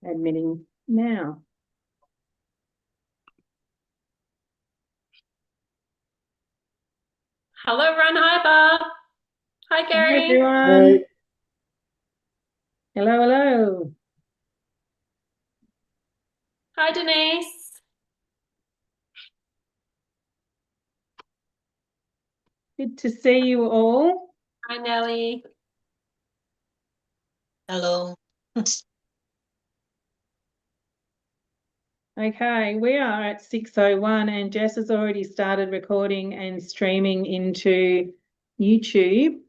Admitting now. Hello, Ron. Hi, Bob. Hi, Gary. Hi, everyone. Hey. Hello, hello. Hi, Denise. Good to see you all. Hi, Nellie. Hello. Okay, we are at 6:01 and Jess has already started recording and streaming into YouTube.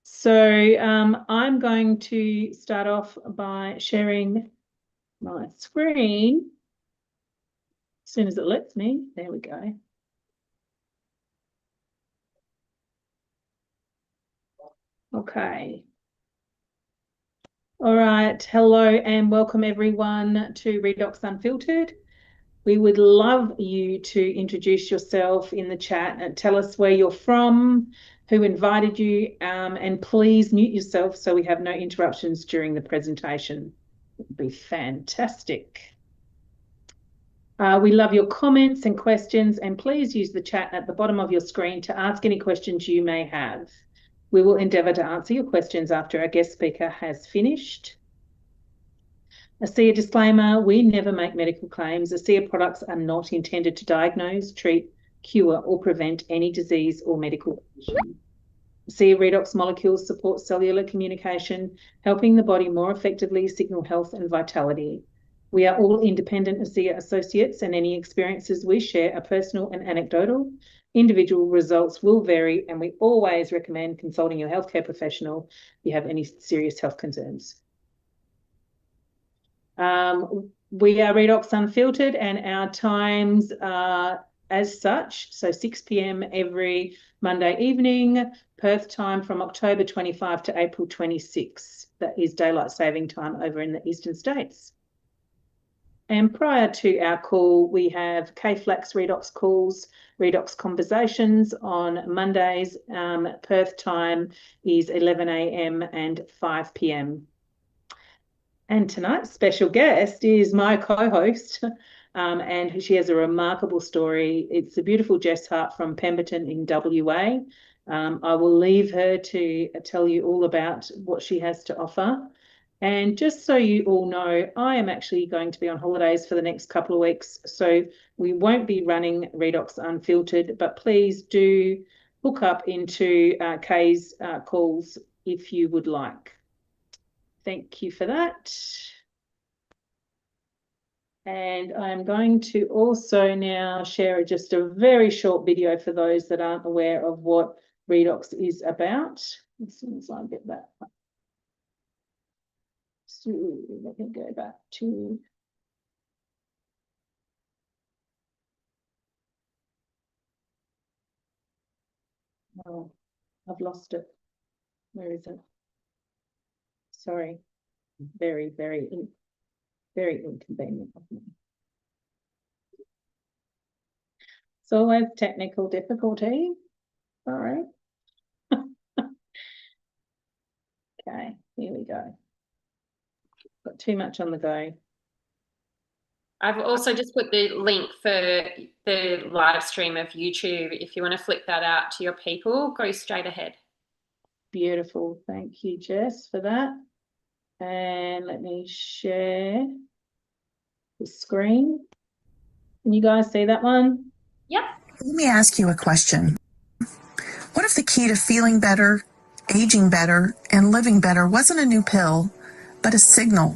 So I'm going to start off by sharing my screen as soon as it lets me. There we go. Okay. All right. Hello and welcome everyone to Redox Unfiltered. We would love you to introduce yourself in the chat and tell us where you're from, who invited you, and please mute yourself so we have no interruptions during the presentation. It would be fantastic. We love your comments and questions, and please use the chat at the bottom of your screen to ask any questions you may have. We will endeavour to answer your questions after our guest speaker has finished. ASEA disclaimer, we never make medical claims. ASEA products are not intended to diagnose, treat, cure or prevent any disease or medical condition. ASEA redox molecules support cellular communication, helping the body more effectively signal health and vitality. We are all independent ASEA associates and any experiences we share are personal and anecdotal. Individual results will vary and we always recommend consulting your healthcare professional if you have any serious health concerns. We are Redox Unfiltered and our times are as such. So 6 p.m. every Monday evening, Perth time from October 25 to April 26. That is daylight saving time over in the eastern states. And prior to our call, we have K-Flax Redox calls, Redox conversations on Mondays. Perth time is 11 a.m. and 5 p.m. And tonight's special guest is my co-host, and she has a remarkable story. It's the beautiful Jess Hart from Pemberton in WA. I will leave her to tell you all about what she has to offer. And just so you all know, I am actually going to be on holidays for the next couple of weeks, so we won't be running Redox Unfiltered, but please do hook up into Kay's calls if you would like. Thank you for that. And I'm going to also now share just a very short video for those that aren't aware of what redox is about. As soon as I get that. So let me go back to. Oh, I've lost it. Where is it? Sorry, very inconvenient of me. It's always technical difficulty. All right. Okay, here we go. Got too much on the go. I've also just put the link for the live stream of YouTube. If you want to flick that out to your people, go straight ahead. Beautiful. Thank you, Jess, for that. And let me share the screen. Can you guys see that one? Yep. Let me ask you a question. What if the key to feeling better, aging better, and living better wasn't a new pill, but a signal?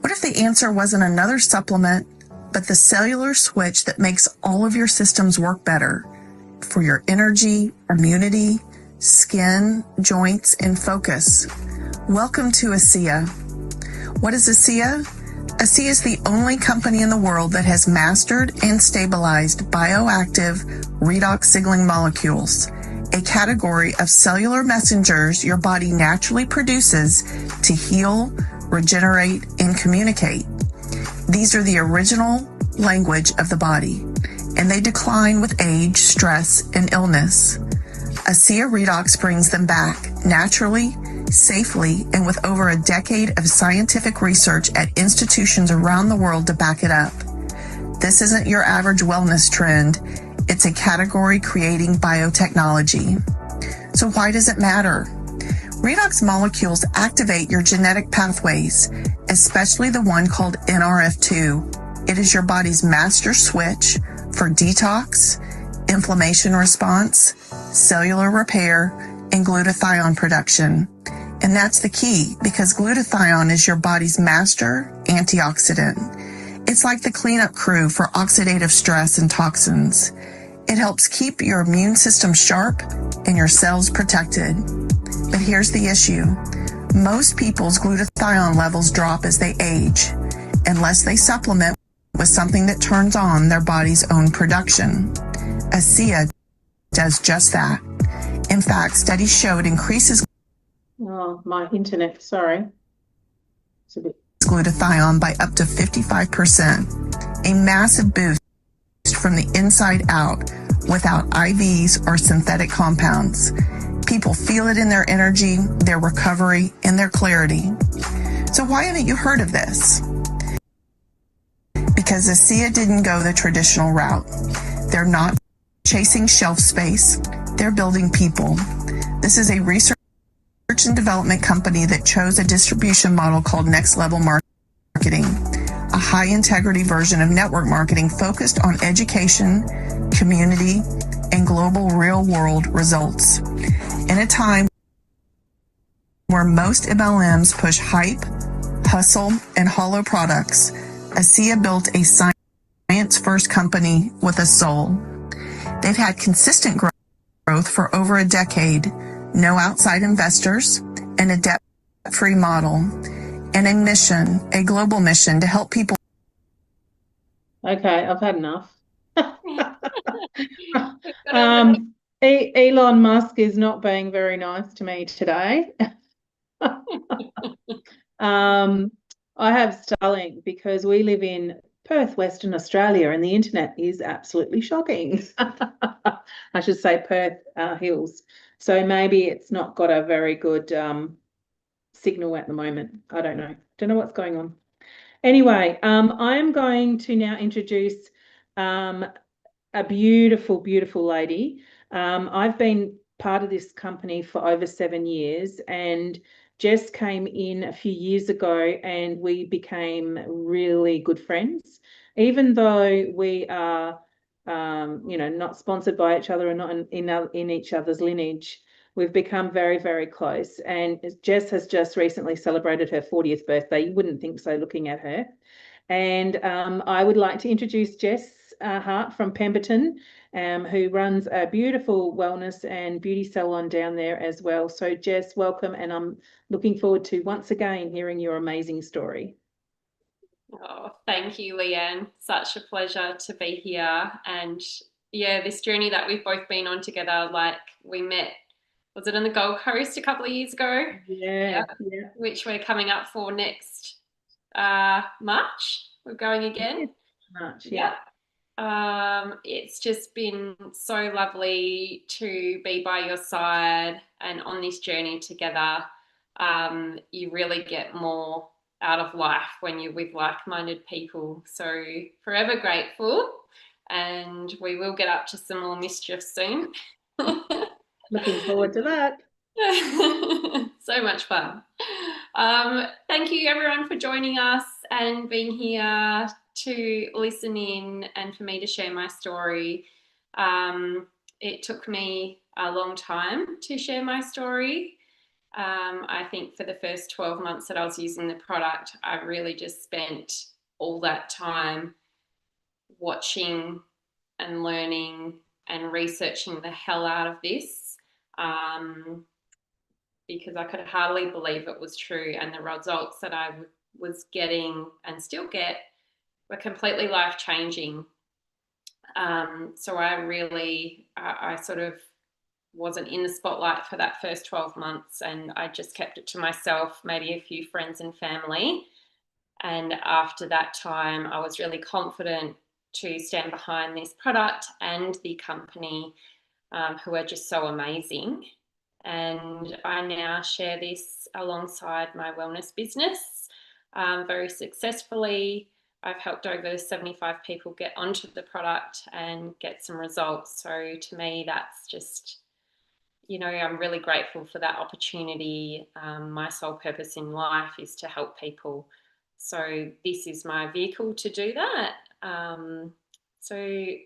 What if the answer wasn't another supplement, but the cellular switch that makes all of your systems work better for your energy, immunity, skin, joints, and focus? Welcome to ASEA. What is ASEA? ASEA is the only company in the world that has mastered and stabilized bioactive redox signaling molecules, a category of cellular messengers your body naturally produces to heal, regenerate, and communicate. These are the original language of the body, and they decline with age, stress, and illness. ASEA Redox brings them back naturally safely, and with over a decade of scientific research at institutions around the world to back it up. This isn't your average wellness trend. It's a category-creating biotechnology. So why does it matter? Redox molecules activate your genetic pathways, especially the one called NRF2. It is your body's master switch for detox, inflammation response, cellular repair, and glutathione production. And that's the key, because glutathione is your body's master antioxidant. It's like the cleanup crew for oxidative stress and toxins. It helps keep your immune system sharp and your cells protected. But here's the issue. Most people's glutathione levels drop as they age, unless they supplement with something that turns on their body's own production. ASEA does just that. In fact, studies show it increases Oh, my internet, sorry. It's a bit... glutathione by up to 55%, a massive boost from the inside out without IVs or synthetic compounds. People feel it in their energy, their recovery, and their clarity. So why haven't you heard of this? Because ASEA didn't go the traditional route. They're not chasing shelf space, they're building people. This is a research and development company that chose a distribution model called Next Level Marketing, a high integrity version of network marketing focused on education, community, and global real world results. In a time where most MLMs push hype, hustle, and hollow products, ASEA built a science-first company with a soul. They've had consistent growth for over a decade, no outside investors, and a debt-free model, and a mission, a global mission to help people. Okay, I've had enough. Elon Musk is not being very nice to me today. I have Starlink because we live in Perth, Western Australia, and the internet is absolutely shocking. I should say Perth Hills. So maybe it's not got a very good signal at the moment. I don't know. Don't know what's going on. Anyway, I am going to now introduce a beautiful, beautiful lady. I've been part of this company for over 7 years, and Jess came in a few years ago and we became really good friends. Even though we are, not sponsored by each other and not in each other's lineage, we've become very, very close. And Jess has just recently celebrated her 40th birthday. You wouldn't think so looking at her. And I would like to introduce Jess Hart from Pemberton, who runs a beautiful wellness and beauty salon down there as well. So Jess, welcome, and I'm looking forward to once again hearing your amazing story. Oh, thank you, Leanne. Such a pleasure to be here. And yeah, this journey that we've both been on together, like we met, was it on the Gold Coast a couple of years ago? Yeah. Which we're coming up for next March. We're going again. March, yeah. It's just been so lovely to be by your side and on this journey together. You really get more out of life when you're with like-minded people. So forever grateful, and we will get up to some more mischief soon. Looking forward to that. So much fun. Thank you everyone for joining us and being here to listen in and for me to share my story. It took me a long time to share my story. I think for the first 12 months that I was using the product, I really just spent all that time watching and learning and researching the hell out of this, because I could hardly believe it was true, and the results that I was getting and still get were completely life-changing. So I sort of wasn't in the spotlight for that first 12 months, and I just kept it to myself, maybe a few friends and family. And after that time, I was really confident to stand behind this product and the company, who are just so amazing. and I now share this alongside my wellness business very successfully. I've helped over 75 people get onto the product and get some results. So to me, that's just, you know, I'm really grateful for that opportunity. My sole purpose in life is to help people. So this is my vehicle to do that. So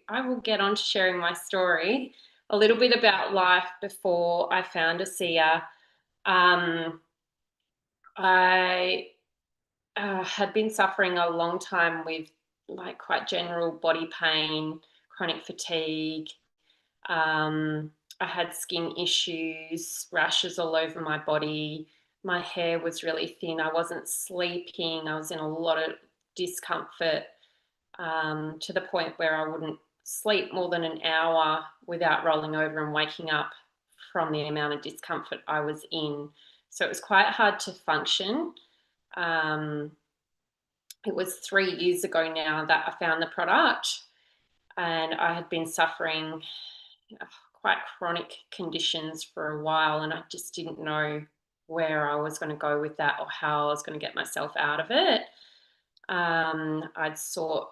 I will get on to sharing my story, a little bit about life before I found ASEA. I had been suffering a long time with like quite general body pain, chronic fatigue. I had skin issues, rashes all over my body. My hair was really thin. I wasn't sleeping. I was in a lot of discomfort, to the point where I wouldn't sleep more than an hour without rolling over and waking up from the amount of discomfort I was in. So it was quite hard to function. Um, it was 3 years ago now that I found the product, and I had been suffering quite chronic conditions for a while, and I just didn't know where I was going to go with that or how I was going to get myself out of it. I'd sought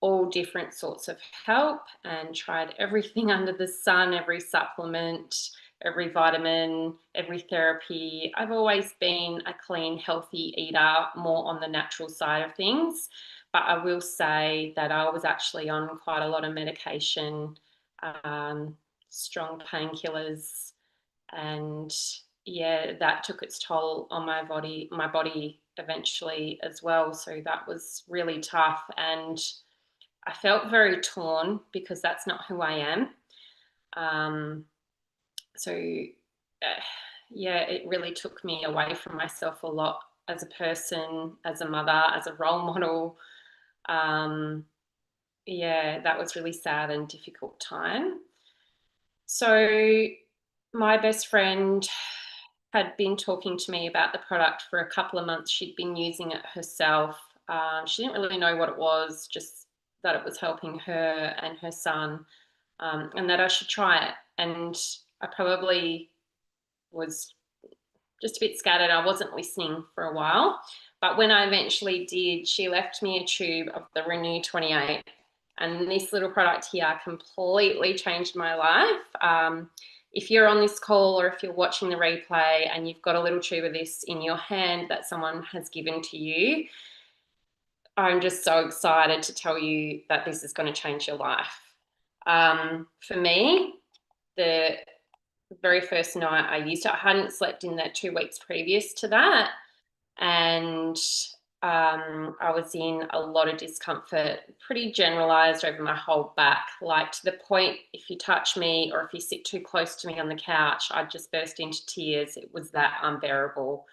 all different sorts of help and tried everything under the sun, every supplement, every vitamin, every therapy. I've always been a clean, healthy eater, more on the natural side of things. But I will say that I was actually on quite a lot of medication, strong painkillers, and yeah, that took its toll on my body eventually as well. So that was really tough, and I felt very torn because that's not who I am. Um, so yeah, it really took me away from myself a lot as a person, as a mother, as a role model. Um, yeah, that was really sad and difficult time. So my best friend had been talking to me about the product for a couple of months. She'd been using it herself. She didn't really know what it was, just that it was helping her and her son, and that I should try it. And I probably was just a bit scattered. I wasn't listening for a while. But when I eventually did, she left me a tube of the Renew 28. And this little product here completely changed my life. If you're on this call or if you're watching the replay and you've got a little tube of this in your hand that someone has given to you, I'm just so excited to tell you that this is going to change your life. For me, the very first night I used it, I hadn't slept in that 2 weeks previous to that. And I was in a lot of discomfort, pretty generalized over my whole back, like to the point if you touch me or if you sit too close to me on the couch, I'd just burst into tears. It was that unbearable.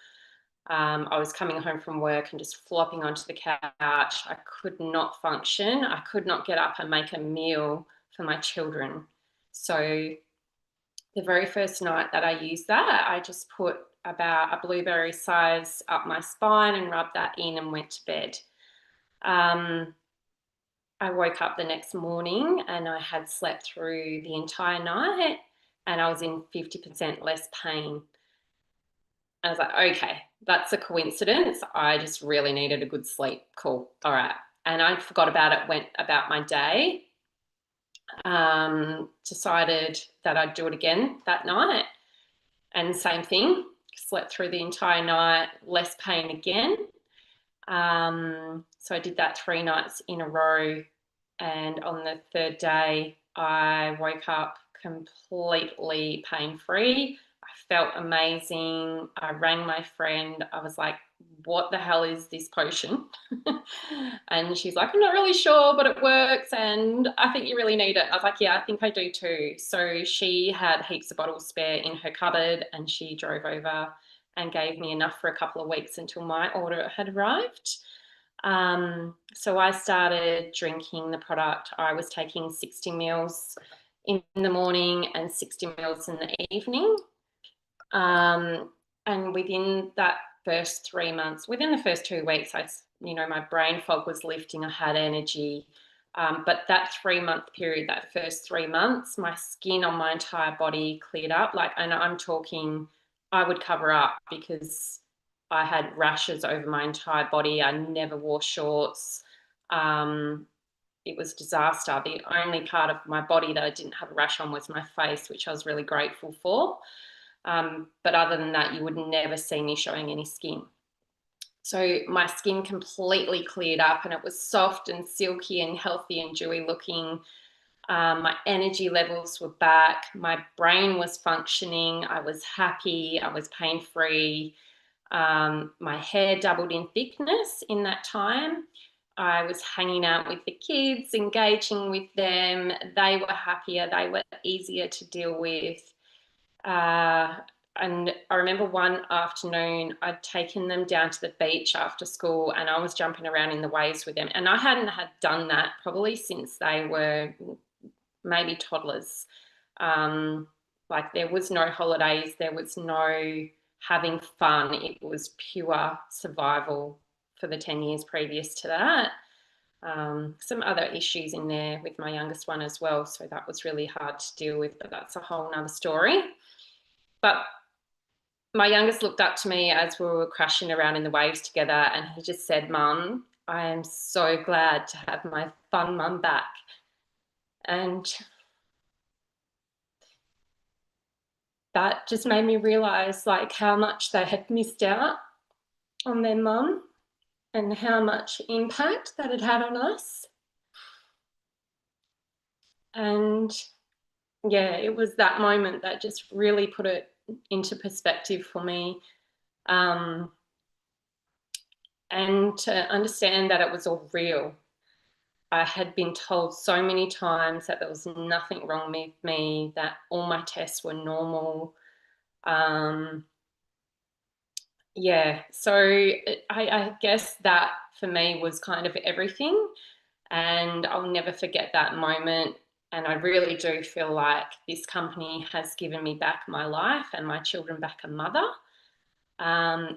I was coming home from work and just flopping onto the couch. I could not function. I could not get up and make a meal for my children. So the very first night that I used that, I just put about a blueberry size up my spine and rubbed that in and went to bed. I woke up the next morning and I had slept through the entire night and I was in 50% less pain. I was like, okay, that's a coincidence. I just really needed a good sleep. Cool. All right. And I forgot about it, went about my day. Decided that I'd do it again that night. And same thing, slept through the entire night, less pain again. So I did that 3 nights in a row. And on the third day, I woke up completely pain-free. I felt amazing. I rang my friend. I was like, what the hell is this potion? And she's like, I'm not really sure, but it works. And I think you really need it. I was like, yeah, I think I do too. So she had heaps of bottles spare in her cupboard and she drove over and gave me enough for a couple of weeks until my order had arrived. So I started drinking the product. I was taking 60 mils in the morning and 60 mils in the evening. And within that first 3 months, within the first 2 weeks, my brain fog was lifting. I had energy. But that 3-month period, that first 3 months, my skin on my entire body cleared up. Like, and I'm talking, I would cover up because I had rashes over my entire body. I never wore shorts. It was disaster. The only part of my body that I didn't have a rash on was my face, which I was really grateful for. But other than that, you would never see me showing any skin. So my skin completely cleared up and it was soft and silky and healthy and dewy looking. My energy levels were back. My brain was functioning. I was happy. I was pain-free. My hair doubled in thickness in that time. I was hanging out with the kids, engaging with them. They were happier. They were easier to deal with. And I remember one afternoon I'd taken them down to the beach after school and I was jumping around in the waves with them. And I hadn't had done that probably since they were maybe toddlers. Like there was no holidays, there was no having fun. It was pure survival for the 10 years previous to that. Some other issues in there with my youngest one as well. So that was really hard to deal with, but that's a whole nother story. But my youngest looked up to me as we were crashing around in the waves together and he just said, "Mum, I am so glad to have my fun mum back." And that just made me realise like how much they had missed out on their mum and how much impact that had had on us. And yeah, it was that moment that just really put it into perspective for me. And to understand that it was all real. I had been told so many times that there was nothing wrong with me, that all my tests were normal. Yeah, so I guess that for me was kind of everything. And I'll never forget that moment. And I really do feel like this company has given me back my life and my children back a mother.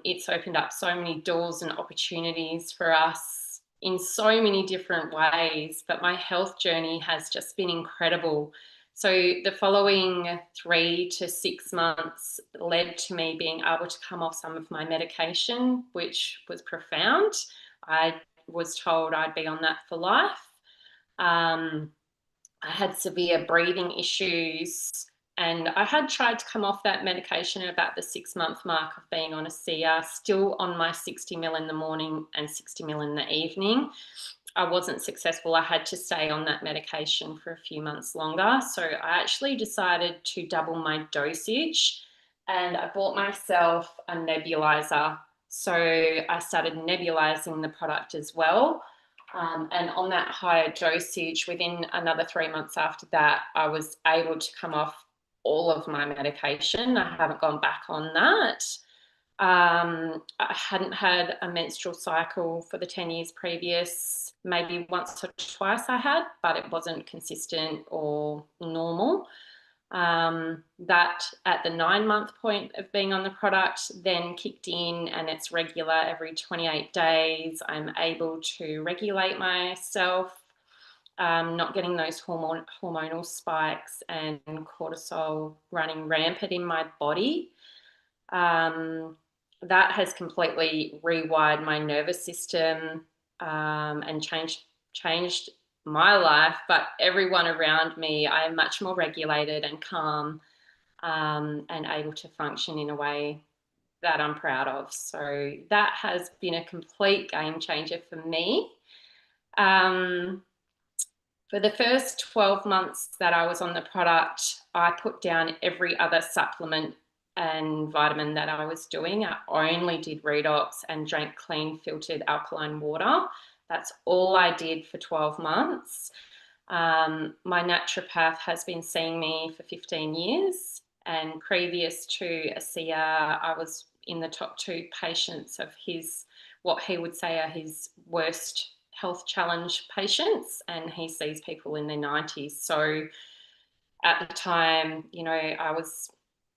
It's opened up so many doors and opportunities for us in so many different ways, but my health journey has just been incredible. So the following 3 to 6 months led to me being able to come off some of my medication, which was profound. I was told I'd be on that for life. I had severe breathing issues and I had tried to come off that medication at about the 6-month mark of being on a SIA, still on my 60 mil in the morning and 60 mil in the evening. I wasn't successful. I had to stay on that medication for a few months longer. So I actually decided to double my dosage and I bought myself a nebulizer. So I started nebulizing the product as well. And on that higher dosage, within another 3 months after that, I was able to come off all of my medication. I haven't gone back on that. I hadn't had a menstrual cycle for the 10 years previous. Maybe once or twice I had, but it wasn't consistent or normal. That at the 9-month point of being on the product then kicked in and it's regular every 28 days. I'm able to regulate myself, not getting those hormonal spikes and cortisol running rampant in my body. That has completely rewired my nervous system and changed my life, but everyone around me, I am much more regulated and calm and able to function in a way that I'm proud of. So that has been a complete game changer for me. For the first 12 months that I was on the product, I put down every other supplement and vitamin that I was doing. I only did redox and drank clean filtered alkaline water. That's all I did for 12 months. My naturopath has been seeing me for 15 years, and previous to ASEA, I was in the top 2 patients of his, what he would say are his worst health challenge patients, and he sees people in their 90s. So at the time, you know, I was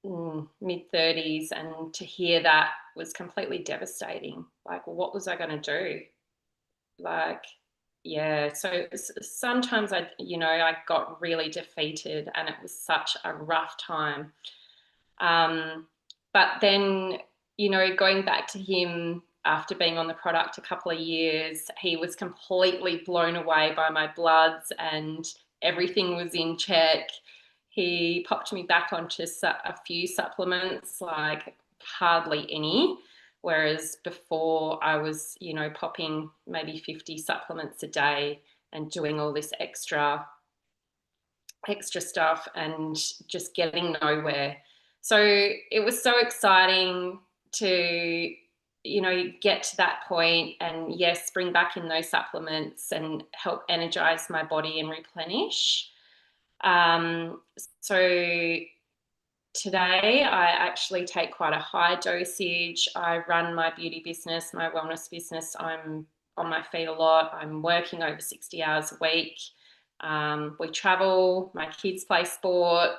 mid-30s, and to hear that was completely devastating. Like, what was I going to do? Like, yeah, so sometimes I got really defeated, and it was such a rough time. But then, going back to him after being on the product a couple of years, he was completely blown away by my bloods, and everything was in check. He popped me back onto a few supplements, like hardly any. Whereas before I was, popping maybe 50 supplements a day and doing all this extra stuff and just getting nowhere. So it was so exciting to, get to that point and, yes, bring back in those supplements and help energize my body and replenish. So today I actually take quite a high dosage. I run my beauty business, my wellness business. I'm on my feet a lot. I'm working over 60 hours a week. We travel, my kids play sport.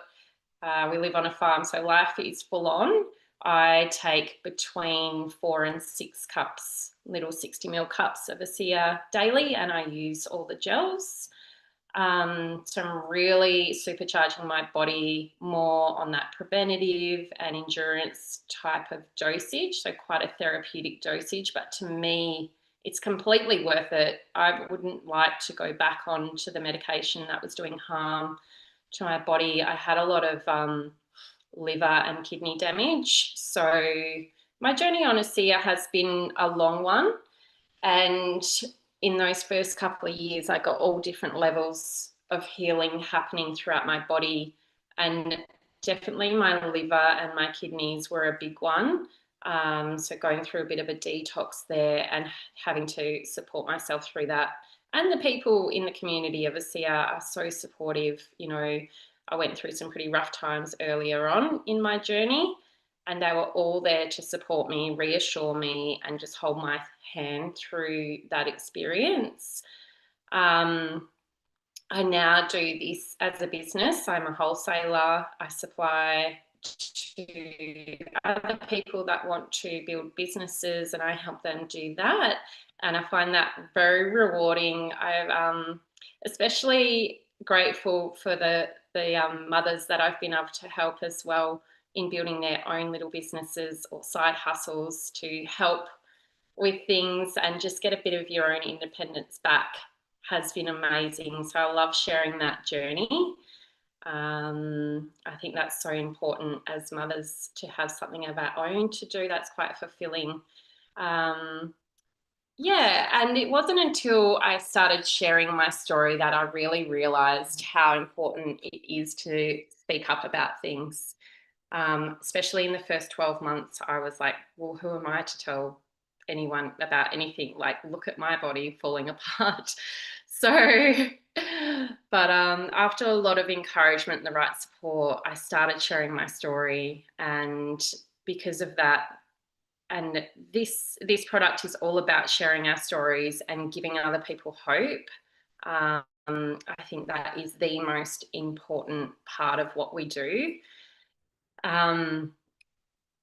We live on a farm, so life is full on. I take between 4 and 6 cups, little 60 ml cups of ASEA daily, and I use all the gels. So I'm really supercharging my body more on that preventative and endurance type of dosage. So quite a therapeutic dosage, but to me, it's completely worth it. I wouldn't like to go back on to the medication that was doing harm to my body. I had a lot of liver and kidney damage. So my journey on ASEA has been a long one. And in those first couple of years, I got all different levels of healing happening throughout my body. And definitely my liver and my kidneys were a big one. So going through a bit of a detox there and having to support myself through that. And the people in the community of ASEA are so supportive. I went through some pretty rough times earlier on in my journey, and they were all there to support me, reassure me, and just hold my hand through that experience. I now do this as a business. I'm a wholesaler. I supply to other people that want to build businesses, and I help them do that. And I find that very rewarding. I'm especially grateful for the mothers that I've been able to help as well in building their own little businesses or side hustles to help with things and just get a bit of your own independence back has been amazing. So I love sharing that journey. I think that's so important as mothers to have something of our own to do. That's quite fulfilling. Yeah, and it wasn't until I started sharing my story that I really realized how important it is to speak up about things. Especially in the first 12 months, I was like, well, who am I to tell anyone about anything? Like, look at my body falling apart. So, but after a lot of encouragement and the right support, I started sharing my story. And because of that, and this product is all about sharing our stories and giving other people hope. I think that is the most important part of what we do.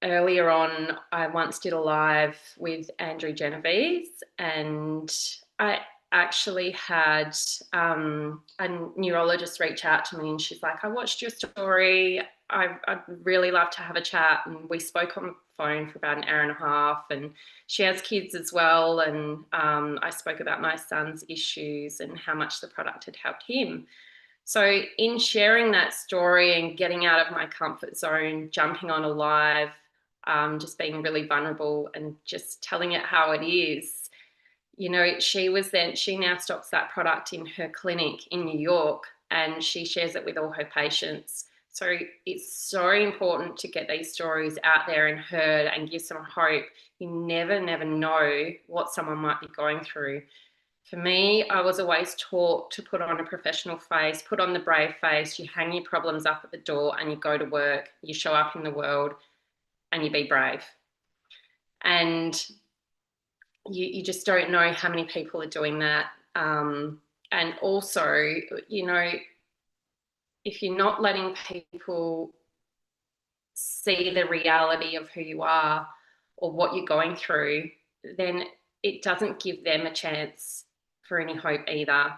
Earlier on, I once did a live with Andrew Genovese, and I actually had a neurologist reach out to me, and she's like, I watched your story. I'd really love to have a chat. And we spoke on the phone for about an hour and a half, and she has kids as well. And I spoke about my son's issues and how much the product had helped him. So in sharing that story and getting out of my comfort zone, jumping on a live, just being really vulnerable and just telling it how it is, she now stocks that product in her clinic in New York, and she shares it with all her patients. So it's so important to get these stories out there and heard and give some hope. You never know what someone might be going through. For me, I was always taught to put on a professional face, put on the brave face, you hang your problems up at the door and you go to work, you show up in the world and you be brave. And you just don't know how many people are doing that. And also, if you're not letting people see the reality of who you are or what you're going through, then it doesn't give them a chance for any hope either.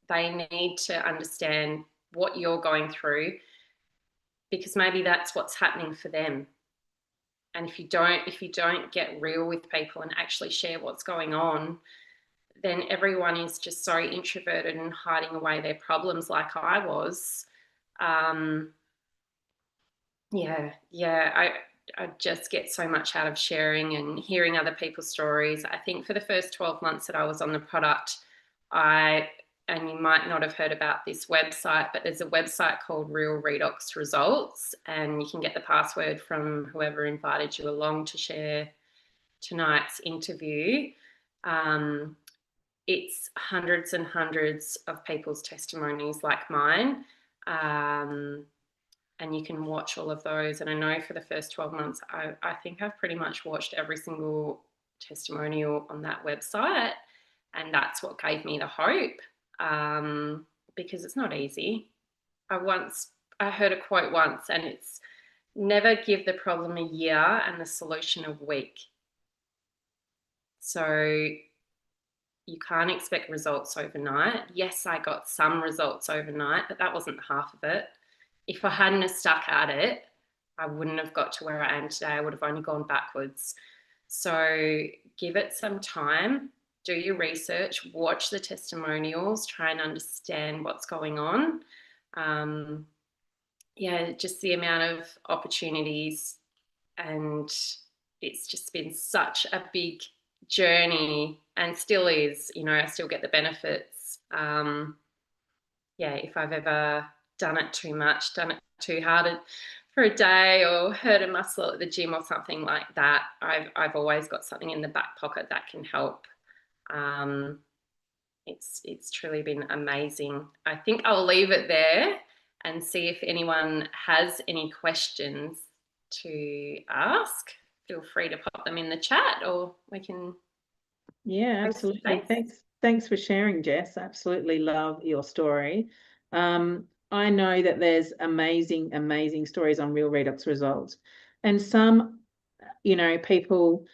They need to understand what you're going through, because maybe that's what's happening for them. And if you don't get real with people and actually share what's going on, then everyone is just so introverted and hiding away their problems like I was. I just get so much out of sharing and hearing other people's stories. I think for the first 12 months that I was on the product, and you might not have heard about this website, but there's a website called Real Redox Results, and you can get the password from whoever invited you along to share tonight's interview. It's hundreds and hundreds of people's testimonies like mine. And you can watch all of those. And I know for the first 12 months, I think I've pretty much watched every single testimonial on that website. And that's what gave me the hope, because it's not easy. I heard a quote once, and it's never give the problem a year and the solution a week. So you can't expect results overnight. Yes, I got some results overnight, but that wasn't half of it. If I hadn't have stuck at it, I wouldn't have got to where I am today. I would have only gone backwards. So give it some time, do your research, watch the testimonials, try and understand what's going on. Just the amount of opportunities, and it's just been such a big journey, and still is. I still get the benefits. If I've ever done it too much, done it too hard for a day, or hurt a muscle at the gym or something like that, I've always got something in the back pocket that can help. It's truly been amazing. I think I'll leave it there and see if anyone has any questions to ask. Feel free to pop them in the chat, or we can. Yeah, absolutely. Thanks for sharing, Jess. Absolutely love your story. I know that there's amazing stories on Real Redox Results, and some, people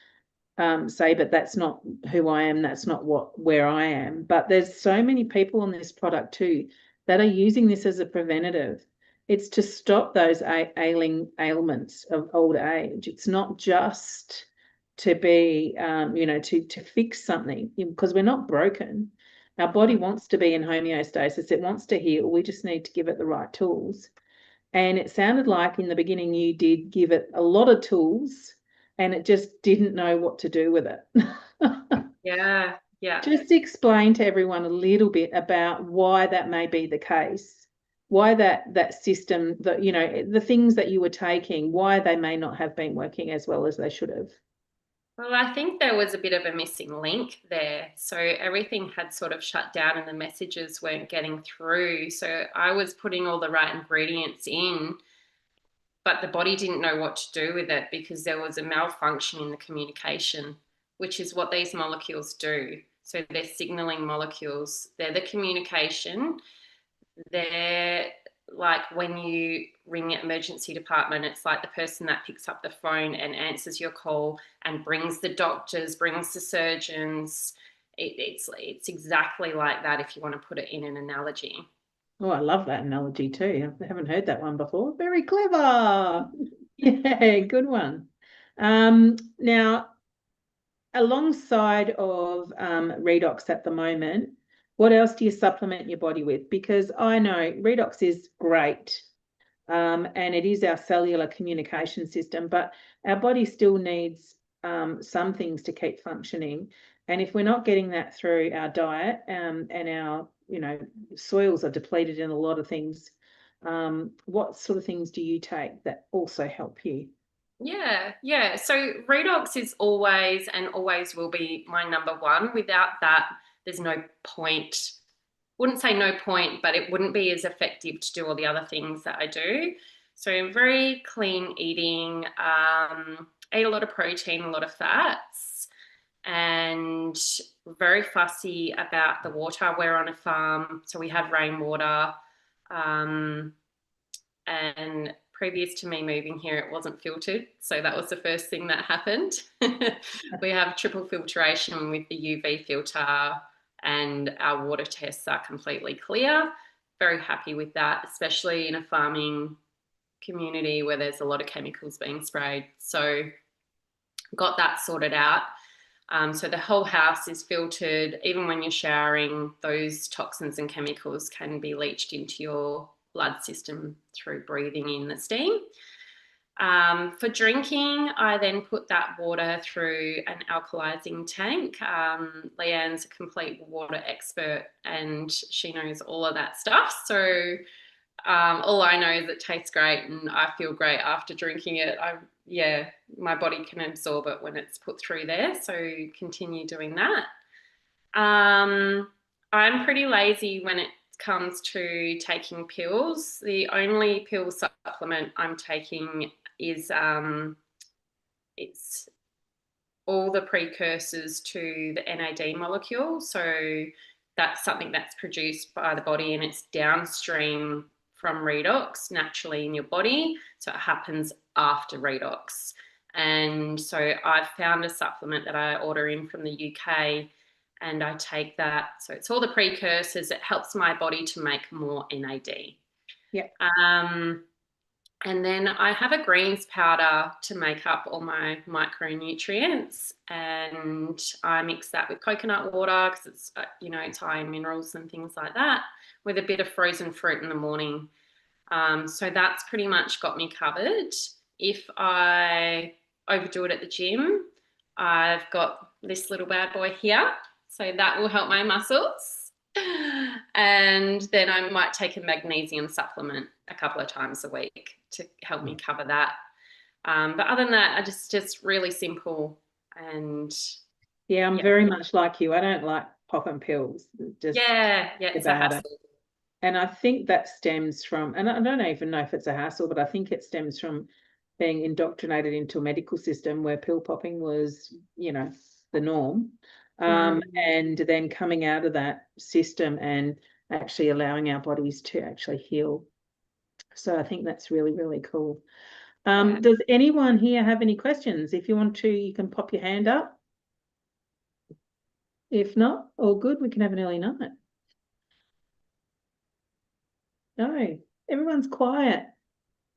say, but that's not who I am. That's not where I am. But there's so many people on this product too that are using this as a preventative. It's to stop those ailments of old age. It's not just to be, to fix something, because we're not broken. Our body wants to be in homeostasis. It wants to heal. We just need to give it the right tools. And it sounded like in the beginning you did give it a lot of tools, and it just didn't know what to do with it. Yeah. Just explain to everyone a little bit about why that may be the case, why that system, the things that you were taking, why they may not have been working as well as they should have. Well, I think there was a bit of a missing link there. So everything had sort of shut down and the messages weren't getting through. So I was putting all the right ingredients in, but the body didn't know what to do with it because there was a malfunction in the communication, which is what these molecules do. So they're signaling molecules. They're the communication. They're like when you ring the emergency department, it's like the person that picks up the phone and answers your call and brings the doctors, brings the surgeons. It's exactly like that, if you want to put it in an analogy. Oh, I love that analogy too. I haven't heard that one before. Very clever. Yeah, good one. Now, alongside of redox at the moment, what else do you supplement your body with? Because I know redox is great, and it is our cellular communication system, but our body still needs some things to keep functioning. And if we're not getting that through our diet, and our soils are depleted in a lot of things, what sort of things do you take that also help you? Yeah. So redox is always and always will be my number one. Without that, there's no point. Wouldn't say no point, but it wouldn't be as effective to do all the other things that I do. So I'm very clean eating, eat a lot of protein, a lot of fats, and very fussy about the water. We're on a farm, so we have rainwater. And previous to me moving here, it wasn't filtered. So that was the first thing that happened. We have triple filtration with the UV filter and our water tests are completely clear. Very happy with that, especially in a farming community where there's a lot of chemicals being sprayed. So got that sorted out. So the whole house is filtered. Even when you're showering, those toxins and chemicals can be leached into your blood system through breathing in the steam. For drinking, I then put that water through an alkalizing tank. Leanne's a complete water expert and she knows all of that stuff. So all I know is it tastes great and I feel great after drinking it. My body can absorb it when it's put through there. So continue doing that. I'm pretty lazy when it comes to taking pills. The only pill supplement I'm taking is it's all the precursors to the NAD molecule. So that's something that's produced by the body and it's downstream from redox naturally in your body. So it happens after redox. And so I've found a supplement that I order in from the UK and I take that. So it's all the precursors. It helps my body to make more NAD. Yeah. And then I have a greens powder to make up all my micronutrients, and I mix that with coconut water because it's it's high in minerals and things like that, with a bit of frozen fruit in the morning. So that's pretty much got me covered. If I overdo it at the gym, I've got this little bad boy here, so that will help my muscles. And then I might take a magnesium supplement a couple of times a week to help me cover that. But other than that, I just really simple. And yeah, I'm very much like you. I don't like popping pills. It's a hassle. And I think that stems from, and I don't even know if it's a hassle, but I think it stems from being indoctrinated into a medical system where pill popping was, the norm. And then coming out of that system and actually allowing our bodies to actually heal. So I think that's really, really cool. Does anyone here have any questions? If you want to, you can pop your hand up. If not, all good, we can have an early night. No, everyone's quiet.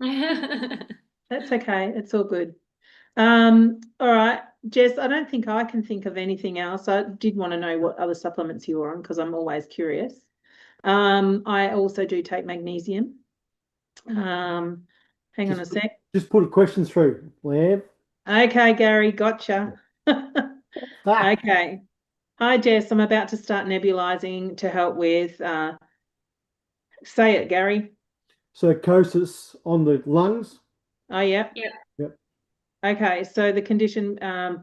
That's okay. It's all good. All right, Jess, I don't think I can think of anything else. I did want to know what other supplements you were on because I'm always curious. I also do take magnesium. Hang on a sec. Just put a question through, Leanne. Okay, Gary, gotcha. Okay. Hi, Jess. I'm about to start nebulizing to help with, say it, Gary. Psychosis on the lungs. Oh, yeah. Yeah. Yep. Okay, so the condition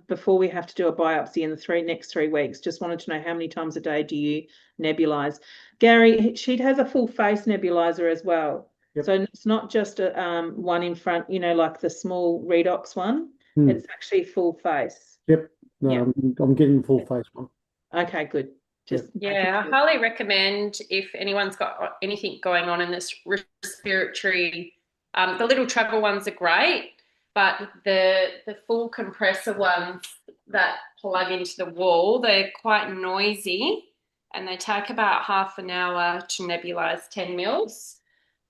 before we have to do a biopsy in the next 3 weeks, just wanted to know how many times a day do you nebulize? Gary, she has a full face nebulizer as well. Yep. So it's not just a one in front, like the small redox one. It's actually full face. Yep. No, Yep. I'm getting full face one. Okay, good. I highly recommend if anyone's got anything going on in this respiratory, the little travel ones are great, but the full compressor ones that plug into the wall, they're quite noisy and they take about half an hour to nebulize 10 mils.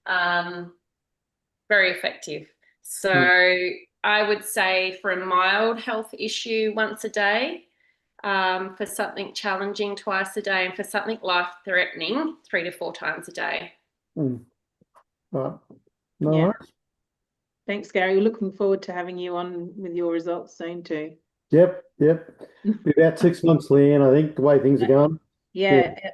Very effective. So I would say for a mild health issue, once a day. For something challenging, twice a day, and for something life-threatening, 3 to 4 times a day. Right. No worries. Thanks, Gary. We're looking forward to having you on with your results soon too. Yep. Be about 6 months, Leanne, I think, the way things are going.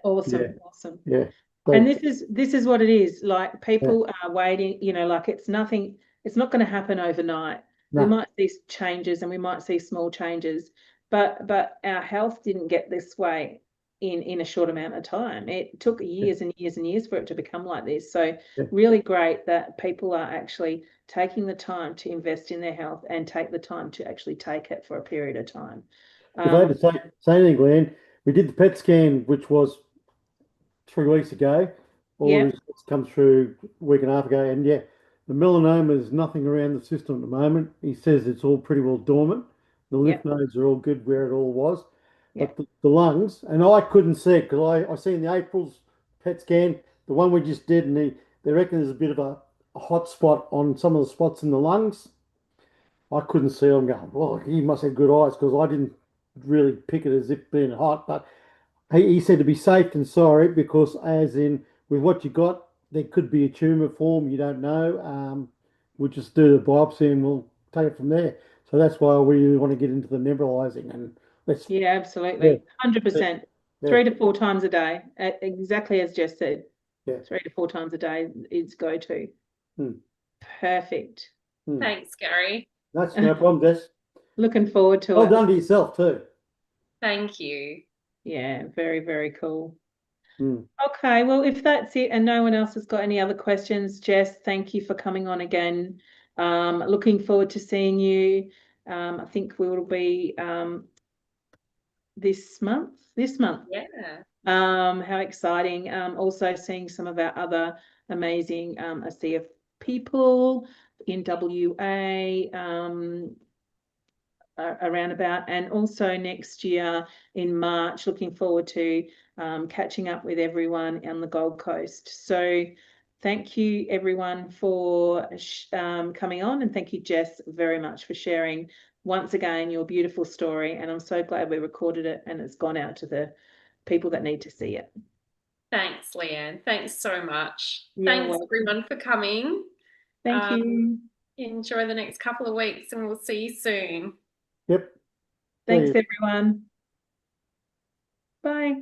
Awesome. Yeah. And this is what it is. Like people are waiting, like it's not going to happen overnight. No. We might see changes and we might see small changes, but our health didn't get this way in a short amount of time. It took years and years and years for it to become like this. So really great that people are actually taking the time to invest in their health and take the time to actually take it for a period of time. If I had to say anything, Leanne, we did the PET scan, which was 3 weeks ago. All the results come through a week and a half ago, and the melanoma is nothing around the system at the moment. He says it's all pretty well dormant. The lymph nodes are all good where it all was. but the lungs, and I couldn't see it because I seen the April's PET scan, the one we just did, and they reckon there's a bit of a hot spot on some of the spots in the lungs. I couldn't see him going, well, he must have good eyes because I didn't really pick it as if being hot. But he said to be safe and sorry because, as in, with what you got, there could be a tumour form, you don't know. We'll just do the biopsy and we'll take it from there. So that's why we really want to get into the nebulizing and let's. Yeah, absolutely. 100%. Yeah. 3 to 4 times a day, exactly as Jess said. Yeah. 3 to 4 times a day is go-to. Perfect. Thanks, Gary. That's no problem, Jess. Looking forward to it. Well done to yourself too. Thank you. Yeah, very, very cool. Hmm. Okay, well, if that's it and no one else has got any other questions, Jess, thank you for coming on again. Looking forward to seeing you. I think we will be this month. Yeah. How exciting. Also seeing some of our other amazing ACF people in WA, around about, and also next year in March, looking forward to catching up with everyone on the Gold Coast. So thank you everyone for coming on, and thank you, Jess, very much for sharing once again your beautiful story. And I'm so glad we recorded it and it's gone out to the people that need to see it. Thanks, Leanne. Thanks so much. You're Thanks welcome. everyone for coming. Thank you. Enjoy the next couple of weeks and we'll see you soon. Yep. Thanks, everyone. Bye.